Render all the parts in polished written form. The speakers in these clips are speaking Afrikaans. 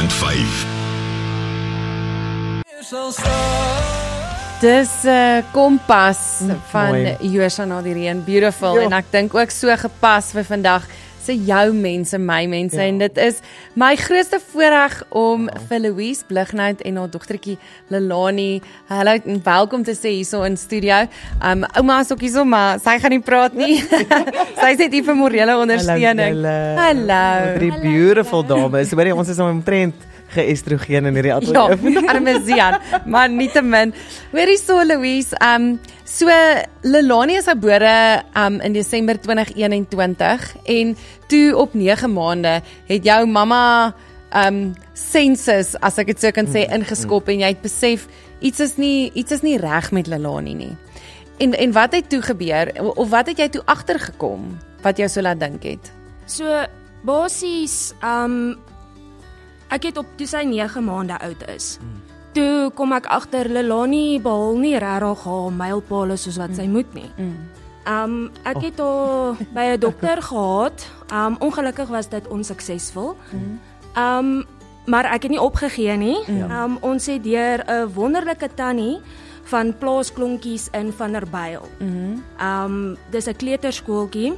90.5. Dis Kompas van mooi. Joosha Nadireen, beautiful, en ek dink ook so gepas vir vandag, se jou mense, my mense, en dit is my grootste voorreg om vir Louise Blighnout en haar dogtertjie Lelani, hallo en welkom te sê hierso in studio. Ouma is ook hierso, maar sy gaan nie praat nie. Sy sê dit vir morele ondersteuning. Hallo. Drie beautiful dames. Hoorie, ons is omtrent geëstrogeen in hierdie Ja, ateljee. Parmesan, maar nietemin. Hoorie so Louise, so Lelani is gebore in Desember 2021 en toe op 9 maande het jou mamma sensus, as ek dit so kan sê, ingeskop en jy het besef iets is nie reg met Lelani nie. En wat het toe gebeur of wat het jy toe agtergekom wat jou so laat dink het? So basies ek het op toe sy 9 maande oud is. Toe kom ek agter Lelani behaal nie regtig haar mylpaale soos wat sy moet nie. Ek het haar by 'n dokter gehad. Ongelukkig was dit onsuksesvol. Maar ek het nie opgegee nie. Ons het deur 'n wonderlike tannie van Plaasklonkies in Vanderbijl. Dis 'n kleuterskooltjie.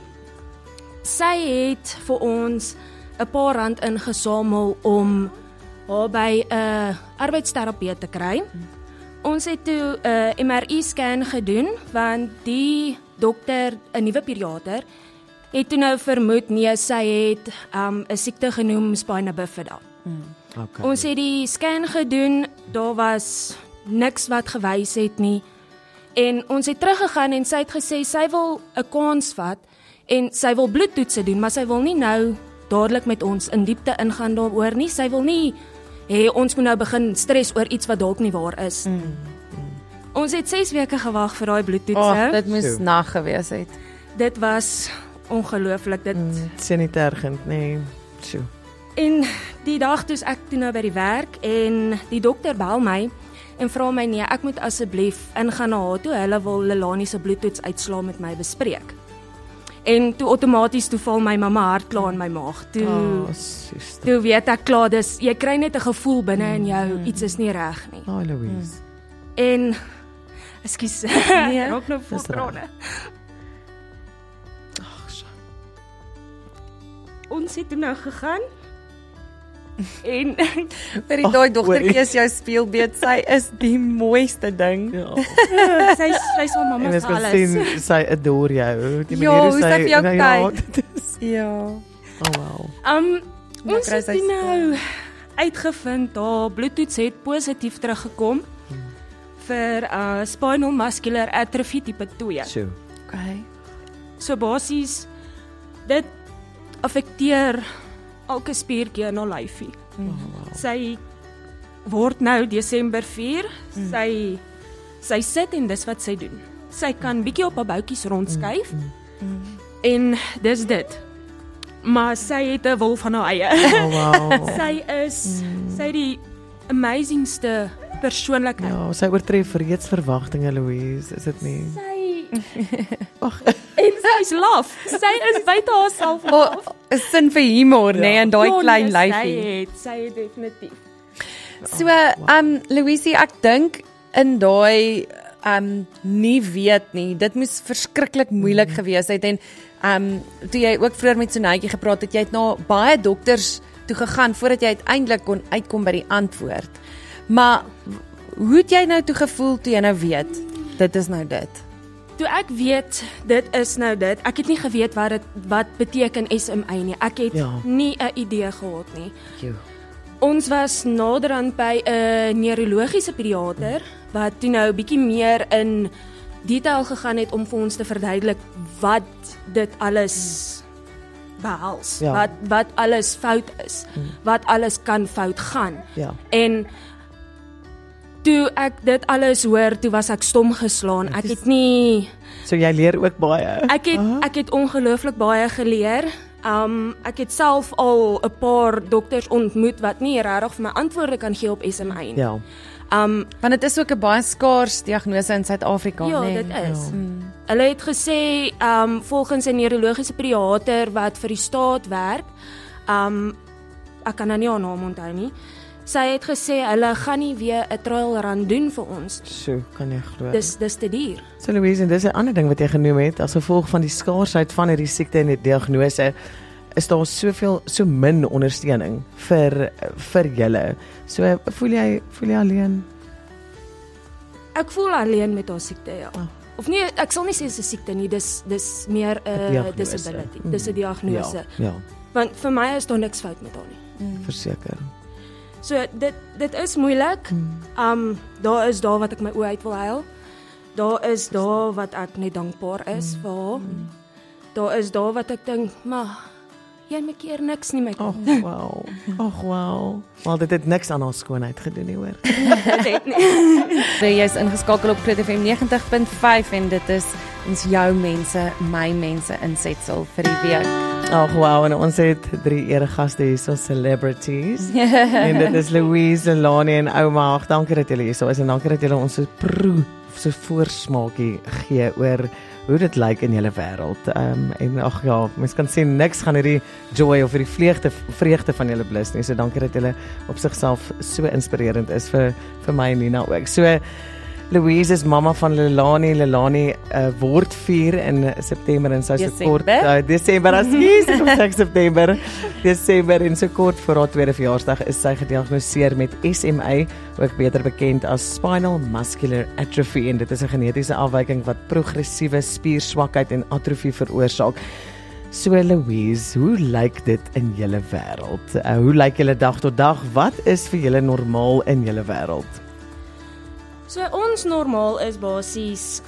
Sy het vir ons 'n paar rand ingesamel om haar by 'n arbeidsterapeut te kry. Ons het toe 'n MRI scan gedoen want die dokter, 'n nuwe pediater, het toe nou vermoed nee, sy het 'n siekte genoem spina bifida. Okay. Ons het die scan gedoen, daar was niks wat gewys het nie. En ons het teruggegaan en sy het gesê sy wil 'n kans vat en sy wil bloedtoetse doen, maar sy wil nie nou dadelik met ons in diepte ingaan daaroor nie. Sy wil nie hê ons moet nou begin stres oor iets wat dalk nie waar is. Ons het 6 weke gewag vir daai bloedtoetse. Dit moes nag gewees het. Dit was ongelooflik. Dit Sien nie tergend, nee. So. En die dag toe ek toe nou by die werk en die dokter bel my en vra my nee, ek moet asseblief ingaan na haar toe. Hulle wil Lelani se bloedtoets uitslaa met my bespreek. En toe outomaties toe val my mamma hart klaar in my maag. Toe weet ek klaar, dis jy kry net 'n gevoel binne in jou, iets is nie reg nie. Louise. En ekskuus, Nee, raak nou vol trane. Ons het toe nou gegaan. En Vir die daai dogtertjie is jou speelbeeld, sy is die mooiste ding. Ja. sy's al mamma En se ek alles. sien sy adore jou. Die Ja, manier hoe sy vir jou kyk. dit is. Ja. Oh wow. Ons kry het sy toe nou uitgevind haar bloedtoets het positief teruggekom vir spinal muscular atrophy tipe 2. So. Okay. So basies dit affekteer elke spiertjie in haar lyfie. Sy word nou Desember 4, sy sit en dis wat sy doen. Sy kan bietjie op haar boutjies rondskuif en dis dit. Maar sy het 'n wil van haar eie. Oh wow. Sy het die amazingste persoonlikheid. Ja, sy oortref reeds verwagtinge, Louise, is dit nie? En sy's laf. Sy is buite haarself. 'n sin vir humor, nê, in daai klein lyfie. Sy het definitief. So, Louisie, ek dink in daai nie weet nie. Dit moes verskriklik moeilik gewees het en toe jy ook vroeër met Sonaatjie gepraat het, jy het na baie dokters toe gegaan voordat jy uiteindelik kon uitkom by die antwoord. Maar hoe het jy nou toe gevoel toe jy nou weet dit is nou dit? Toe ek weet dit is nou dit. Ek het nie geweet wat beteken SMA nie. Ek het nie 'n idee gehad nie. Ons was naderhand by 'n neurologiese pediater wat toe nou 'n bietjie meer in detail gegaan het om vir ons te verduidelik wat dit alles behels. Wat alles fout is. Wat alles kan fout gaan. En toe ek dit alles hoor, toe was ek stom geslaan. Ek het nie So jy leer ook baie. Ek het ongelooflik baie geleer. Ek het self al 'n paar dokters ontmoet wat nie regtig vir my antwoorde kan gee op SMA nie. Ja. Want dit is ook 'n baie skaars diagnose in Suid-Afrika, ja, nee. Dit is. Hulle het gesê volgens 'n neurologiese pediater wat vir die staat werk, ek kan nou nie haar naam onthou nie. Sy het gesê hulle gaan nie weer 'n trial run doen vir ons. So, kan jy glo. Dis te duur. So Louise, en dis 'n ander ding wat jy genoem het, as gevolg van die skaarsheid van hierdie siekte en die diagnose, is daar so min ondersteuning vir julle. So voel jy alleen? Ek voel alleen met haar siekte, ja. Of nee, ek sal nie sê dis 'n siekte nie, dis meer 'n disability. Dis 'n diagnose. Ja. Want vir my is daar niks fout met haar nie. Verseker. So dit is moeilik. Daar is daar wat ek my oë uit wil huil. Daar is daar wat ek net dankbaar is vir haar. Daar is daar wat ek dink, maar jy maak keer niks nie my kind. Wow. Maar dit het niks aan haar skoonheid gedoen nie, hoor. Dit nie. Jy is ingeskakel op Groot FM 90.5 en dit is ons jou mense, my mense insetsel vir die week. Wow, en ons het 3 eregaste hier, so celebrities. En dit is Louise, Lani en Ouma. Dankie dat julle hier is en dankie dat julle ons so voorsmaakie gee oor hoe dit lyk in julle wêreld. En mens kan sê niks gaan hierdie joy of hierdie vreugde van julle blus nie. So dankie dat julle op sigself so inspirerend is vir my en Nina ook. So Louise is mamma van Lelani. Lelani word 4 in September en sy so kort Desember en so kort voor haar 2de verjaarsdag is sy gediagnoseer met SMA, ook beter bekend as spinal muscular atrophy, en dit is 'n genetiese afwyking wat progressiewe spierswakheid en atrofie veroorsaak. So Louise, hoe lyk dit in julle wêreld? Hoe lyk julle dag tot dag? Wat is vir julle normaal in julle wêreld? So ons normaal is basies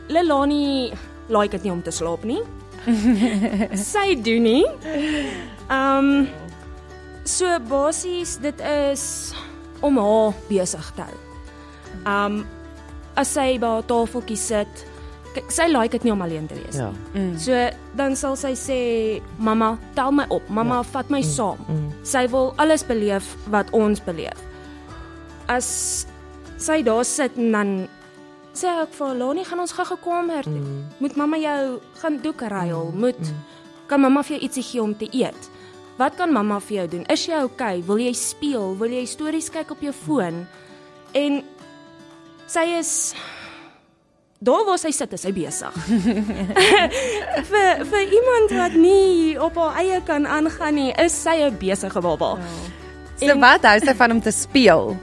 Lelani like dit nie om te slaap nie. Sy doen nie. So basies dit is om haar besig te hou. As sy by haar tafeltjie sit, kyk, sy like dit nie om alleen te wees nie. So dan sal sy sê, mamma, tel my op, mamma, vat my saam. Sy wil alles beleef wat ons beleef. As sy daar sit en dan sê ek vir Lani, gaan ons gou kamer toe. Moet mamma jou gaan doek ruil? Kan mamma vir jou ietsie gee om te eet? Wat kan mamma vir jou doen? Is jy okay? Wil jy speel? Wil jy stories kyk op jou foon? En sy is daar waar sy sit, is sy besig. vir iemand wat nie op haar eie kan aangaan nie, is sy 'n besige baba. So wat hou sy van om te speel?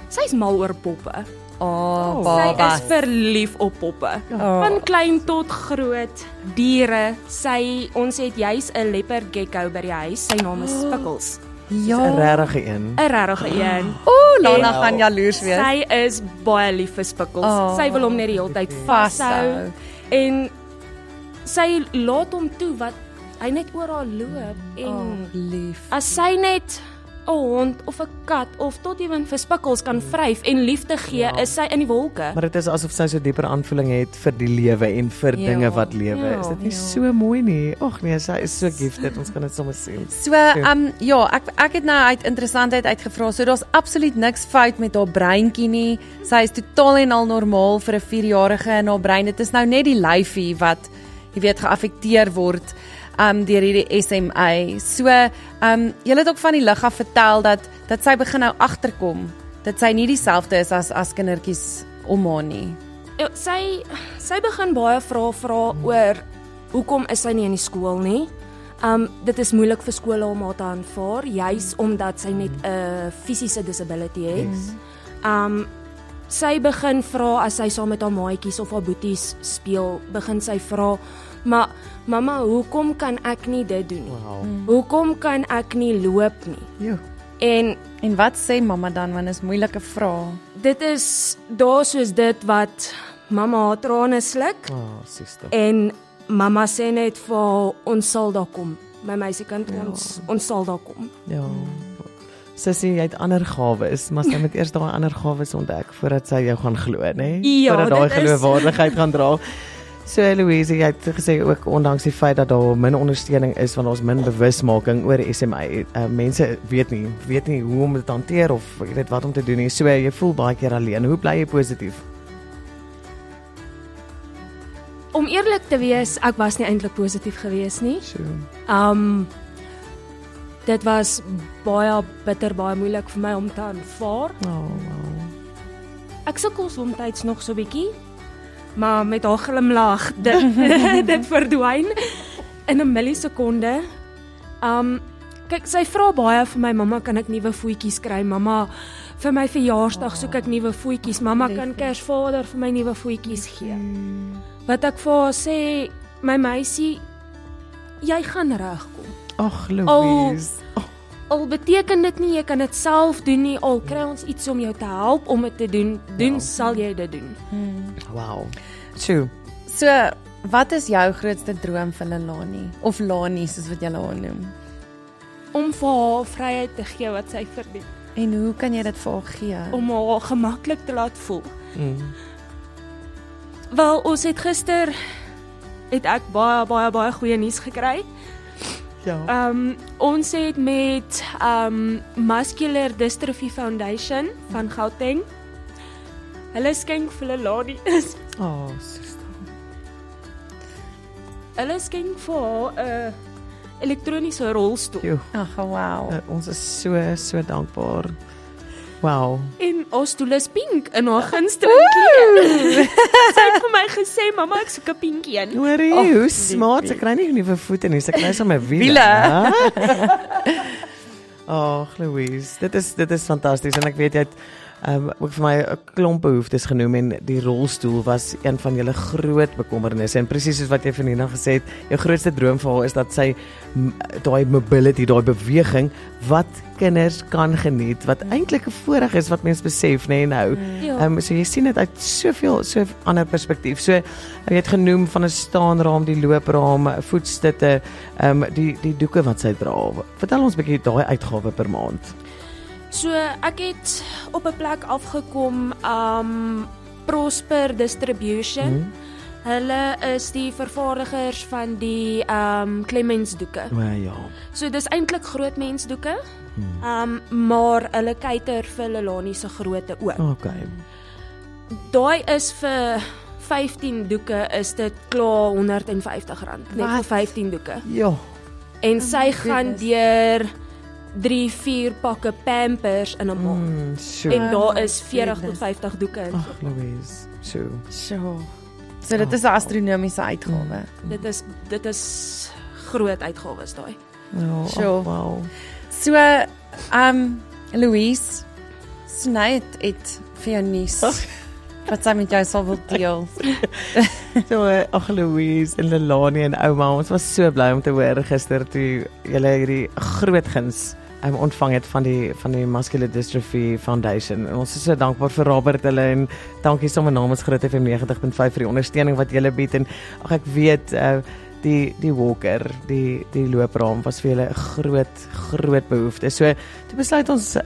Sy is mal oor poppe. Baba. Sy is verlief op poppe. Van klein tot groot, diere. Ons het juis 'n leopard gecko by die huis. Sy naam is Spikkels. Ja. 'n regte een. 'n regte een. Lana gaan jaloers wees. Sy is baie lief vir Spikkels. Sy wil hom net die hele tyd vashou. En sy laat hom toe wat hy net oor haar loop en lief. As sy net 'n hond of 'n kat of tot ewen vir Spikkels kan vryf en liefde gee, is sy in die wolke. Maar dit is asof sy so dieper aanvoeling het vir die lewe en vir dinge wat lewe. Is dit nie so mooi nie? Ag nee, sy is so gifted. Ons kan dit sommer sien. So, ek het nou uit interessantheid uitgevra. So daar's absoluut niks fout met haar breintjie nie. Sy is totaal en al normaal vir 'n 4-jarige in haar brein. Dit is nou net die lyfie wat jy weet geaffekteer word deur hierdie SMA. So, julle het ook van die lig af vertel dat sy begin nou agterkom dat sy nie dieselfde is as kindertjies om haar nie. Ja, sy begin baie vra oor hoekom is sy nie in die skool nie. Dit is moeilik vir skole om haar te aanvaar, juis omdat sy net 'n fisiese disability het. Sy begin vra as sy saam met haar maatjies of haar boeties speel, begin sy vra, maar mamma, hoekom kan ek nie dit doen nie? Hoekom kan ek nie loop nie? En wat sê mamma dan, want is moeilike vrae. Dit is daar soos dit wat mamma haar trane sluk. En mamma sê net vir ons sal daar kom. My meisiekant, ons sal daar kom. Ja. Sissie, jy het ander gawes, maar sy moet eers daai ander gawes ontdek voordat sy jou gaan glo, né? Voordat daai geloofwaardigheid gaan dra. So Louise, jy het gesê ook ondanks die feit dat daar min ondersteuning is, want ons min bewusmaking oor SMA. Mense weet nie hoe om dit te hanteer of jy weet wat om te doen nie. So jy voel baie keer alleen. Hoe bly jy positief? Om eerlik te wees, ek was nie eintlik positief gewees nie. dit was baie bitter, baie moeilik vir my om te aanvaar. Wow. Ek sukkel soms nog so bietjie, maar met haar glimlag dit verdwyn in 'n millisekonde. Kyk, sy vra baie vir my, mamma, kan ek nuwe voetjies kry? Mamma, vir my verjaarsdag soek ek nuwe voetjies. Mamma, kan Kersvader vir my nuwe voetjies gee? Wat ek vir haar sê, my meisie, jy gaan regkom. Ag, Louise. Al beteken dit nie jy kan dit self doen nie, al kry ons iets om jou te help om dit te doen, sal jy dit doen. Wow. Tjoe. So, wat is jou grootste droom vir Lelani? Of Lani, soos wat jy haar noem? Om vir haar vryheid te gee wat sy verdien. En hoe kan jy dit vir haar gee? Om haar gemaklik te laat voel. Wel, ons het gister ek baie goeie nuus gekry. Ja. Ons het met Muscular Dystrophy Foundation van Gauteng. Hulle skenk vir Lelani is. Hulle skenk vir haar 'n elektroniese rolstoel. Ag, wow. Ons is so dankbaar. Wow. En ons stoel is pink in haar gunsteling kleur. Sy het vir my gesê, mamma, ek soek 'n pinkie een. Hoorie, hoe smart, sy kry nie nuwe voete nie, sy kry sommer wiele. Ag, Louise, dit is fantasties en ek weet jy het ook vir my 'n klomp behoeftes genoem en die rolstoel was een van julle groot bekommernisse en presies soos wat jy vir Nina gesê het, jou grootste droom vir haar is dat sy daai mobility, daai beweging wat kinders kan geniet, wat eintlik 'n voorreg is wat mens besef, nê, nou. So jy sien dit uit so ander perspektief. So jy het genoem van 'n staanraam, die loopraam, voetstutte, die doeke wat sy dra. Vertel ons 'n bietjie daai uitgawe per maand. So ek het op 'n plek afgekom, Prosper Distribution. Hulle is die vervaardigers van die Clemensdoeke. Ja. So dis eintlik groot mensdoeke. Maar hulle cater vir Lelani se grootte ook. Okay. Daai is vir 15 doeke is dit klaar R150 net vir 15 doeke. Ja. En sy gaan deur 3-4 pakke Pampers in 'n maand. En daar is 40 tot 50 doeke in. Ag, Louise. So dit is 'n astronomiese uitgawe. Dit is groot uitgawes daai. Ja, wow. So, Louise, Sny het vir jou nuus wat sy met jou sal wil deel. So, ag, Louise en Lelani en ouma, ons was so bly om te hoor gister toe julle hierdie groot guns ontvang het van die Muscular Dystrophy Foundation. En ons is so dankbaar vir Robert hulle en dankie sommer namens Groot FM 90.5 vir die ondersteuning wat julle bied en ag ek weet die walker, die loopraam was vir julle 'n groot behoefte. So toe besluit ons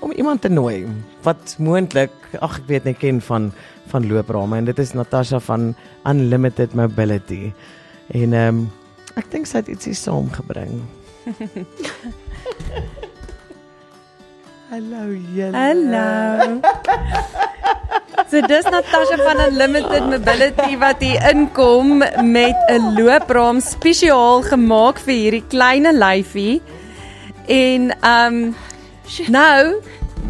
om iemand te nooi wat moontlik, ek weet nie ken van looprame en dit is Natasha van Unlimited Mobility. En ek dink sy het ietsie saamgebring. Hallo julle. Hallo. So dis Natasha van Unlimited Mobility wat hier inkom met 'n loopraam spesiaal gemaak vir hierdie klein lyfie. En nou,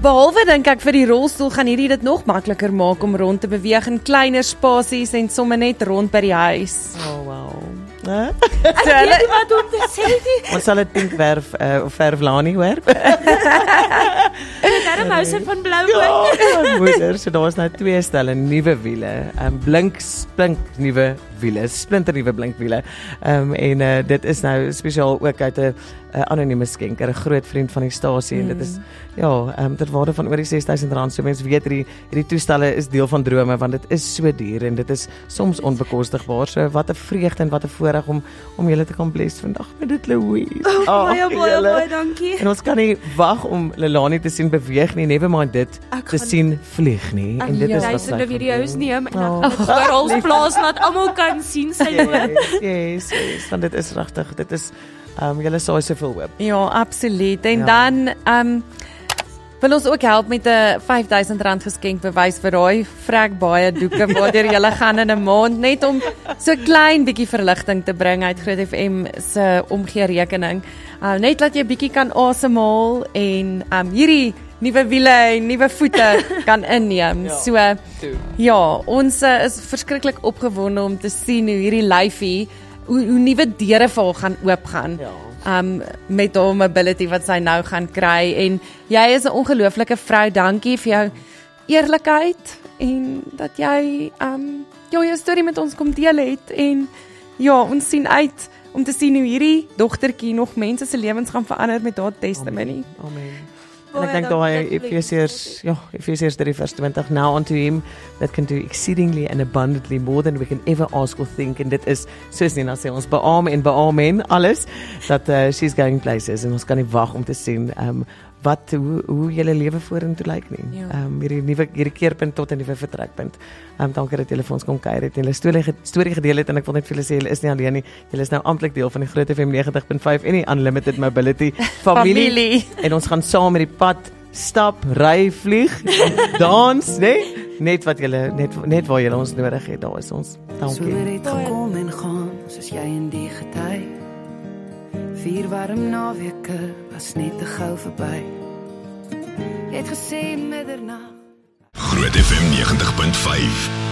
behalwe dink ek vir die rolstoel gaan hierdie dit nog makliker maak om rond te beweeg in kleiner spasies en sommer net rond by die huis. Oh wow. Ek weet nie wat om te sê nie. Ons sal dit pink verf of verf Lani werp. Daarom hou sy van blou. Ja, moeder, so daar is nou 2 stelle nuwe wiele, blink nuwe wiele, splinter nuwe blink wiele. En dit is nou spesiaal ook uit 'n anonieme skenker, 'n groot vriend van die stasie en dit is dit waarde van oor die R6000. So mense weet hierdie toestelle is deel van drome want dit is so duur en dit is soms onbekostigbaar. So wat 'n vreugde en wat 'n voorreg om julle te kan bless vandag met dit, Louise. Baie dankie. En ons kan nie wag om Lelani te sien beweeg nie, never mind dit te sien vlieg nie. En dit is wat sy video's neem en ek gaan oral plaas laat almal kan sien sy loop. Yes, want dit is regtig, dit is julle saai soveel hoop. Ja, absoluut. En dan wil ons ook help met 'n R5000 geskenkbewys vir daai vrek baie doeke waardeur jy gaan in 'n maand, net om so klein bietjie verligting te bring uit Groot FM se omgee rekening. Net dat jy bietjie kan asemhaal en hierdie nuwe wiele en nuwe voete kan inneem. So ja, ons is verskriklik opgewonde om te sien hoe hierdie lyfie hoe nuwe deure vir haar gaan oopgaan. Met haar mobility wat sy nou gaan kry, en jy is 'n ongelooflike vrou. Dankie vir jou eerlikheid en dat jy jou storie met ons kom deel het, en ja, ons sien uit om te sien hoe hierdie dogtertjie nog mense se lewens gaan verander met haar testimony. Amen. En ek dink daai Efesiërs 3:20, now unto him that can do exceedingly and abundantly more than we can ever ask or think, en dit is soos Nina sê, ons beamen alles dat she's going places, en ons kan nie wag om te sien hoe julle lewe vorentoe lyk nie. Hierdie keerpunt tot 'n nuwe vertrekpunt. Dankie dat julle vir ons kom kuier het en julle storie gedeel het, en ek wil net vir julle sê julle is nie alleen nie. Julle is nou amptelik deel van die Groot FM 90.5 en die Unlimited Mobility familie. En ons gaan saam met die pad stap, ry, vlieg, dans, net wat julle net waar julle ons nodig het, daar is ons. Dankie. Somer het gekom en gaan, soos jy in die gety. 4 warm naweke was net te gou verby. Jy het gesê middernag. Groot FM 90.5